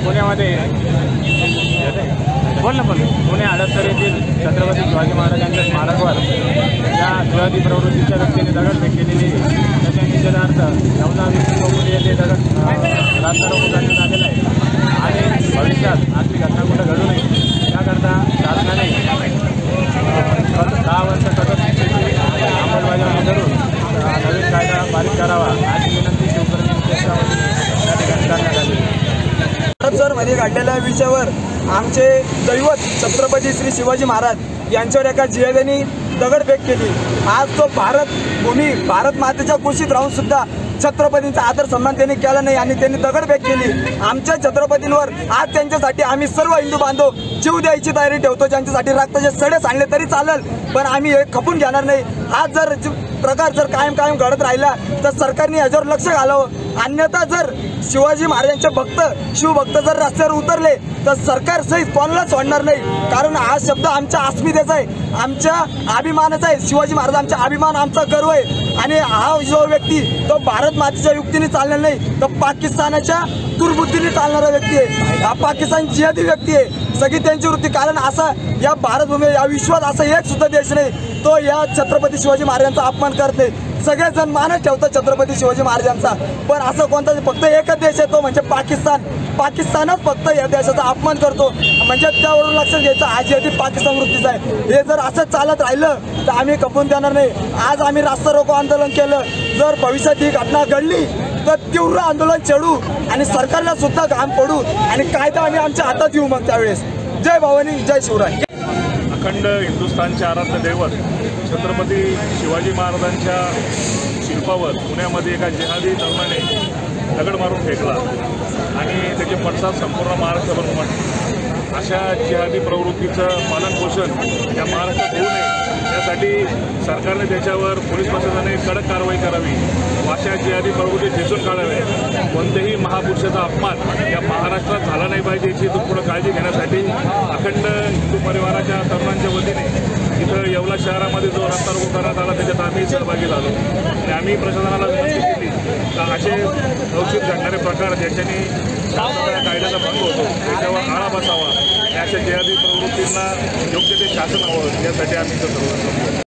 पुण्यामध्ये पुणे हडपसर येथील छत्रपती शिवाजी महाराजांच्या स्मारकावर या जिहादी प्रवृत्तीच्या व्यक्तीने दगडफेक केलेली त्याच्या निषेधार्थ 14-20 चौकुटी येथे रास्ता रोको करण्यात आलेला आहे आणि भविष्यात आपली घटना कुठं घडू नये याकरता शासनाने 10 वर्ष सतत शिक्षेची अंमलबजावणी करून नवीन कायदा पारित करावा अशी विनंती शिवकर्णी त्या ठिकाणी करण्यात आली। मध्ये घडलेल्या विषयावर आमचे दैवत छत्रपती श्री शिवाजी महाराज यांच्यावर एका जिहाद्यांनी दगडफेक केली। आज तो भारत मातेच्या कुशीत राहून सुद्धा छत्रपतींचा आदर सन्मान त्यांनी केला नाही आणि त्यांनी दगडफेक केली। आमच्या छत्रपतींवर आज त्यांच्यासाठी आम्ही सर्व हिंदू बांधव जीव द्यायची तयारी ठेवतो, ज्यांच्यासाठी रक्ताचे सडे सांडले तरी चालेल, पण आम्ही हे खपून घेणार नाही। आज जर प्रकार जर कायम घडत राहिला तर सरकारने याच्यावर लक्ष घालावं, अन्यथा जर शिवाजी महाराजांचे भक्त शिवभक्त जर रस्त्यावर उतरले तर सरकार सहित कोणाला सोडणार नाही। कारण हा शब्द आमच्या अस्मितेचा आहे, आमच्या अभिमानाचा आहे। शिवाजी महाराज आमचा अभिमान, आमचा गर्व आहे आणि हा जो व्यक्ती तो भारत मातेच्या युक्तीने चालणार नाही, तो पाकिस्तानाच्या दुर्बुद्धीने चालणारा व्यक्ती आहे। हा पाकिस्तान जिहादी व्यक्ती आहे, सगळी त्यांची वृत्ती। कारण असा या भारतभूमी या विश्वात असा एक सुद्धा देश नाही तो या छत्रपती शिवाजी महाराजांचा अपमान करत नाही। सगळेजण मानत ठेवतात छत्रपती शिवाजी महाराजांचा, पण असं कोणता फक्त एकच देश आहे तो म्हणजे पाकिस्तानच फक्त या देशाचा अपमान करतो। म्हणजे त्यावरून लक्षात घ्यायचं हा जिहादी पाकिस्तान वृत्तीचा आहे। हे जर असं चालत राहिलं तर आम्ही खपून देणार नाही। आज आम्ही रास्ता रोको आंदोलन केलं, जर भविष्यात ही घटना घडली तर तीव्र आंदोलन छेडू आणि सरकारला सुद्धा घाम पडू आणि कायदा आम्ही आमच्या हातात घेऊ। मग त्यावेळेस जय भवानी जय शिवराय। अखंड हिंदुस्थानचे आराध्य दैवत छत्रपती शिवाजी महाराजांच्या शिल्पावर पुण्यामध्ये एका जिहादी तरुणाने दगड मारून फेकला आणि त्याचे पडसाद संपूर्ण महाराष्ट्रावर उमटले। अशा जिहादी प्रवृत्तीचं पालनपोषण या महाराष्ट्रात होऊ नये यासाठी सरकारने त्याच्यावर पोलीस प्रशासनाने कडक कारवाई करावी, अशा जिहादी प्रवृत्ती ठेचून काढाव्या। कोणत्याही महापुरुषाचा अपमान या महाराष्ट्रात झाला नाही पाहिजे याची पुढे काळजी घेण्यासाठी अखंड हिंदू परिवाराच्या तरुणांच्या वतीने इथं येवला शहरामध्ये जो रस्ता रोको करण्यात आला त्याच्यात आम्ही सहभागी झालो आणि आम्ही प्रशासनाला विनंती केली का असे अवचित घडणारे प्रकार ज्याच्याने शासनाच्या कायद्याचा भंग होतो त्याच्यावर आळा बसावा, अशा जिहादी प्रवृत्तींना योग्य ते शासन हवं यासाठी आम्ही इथं सर्व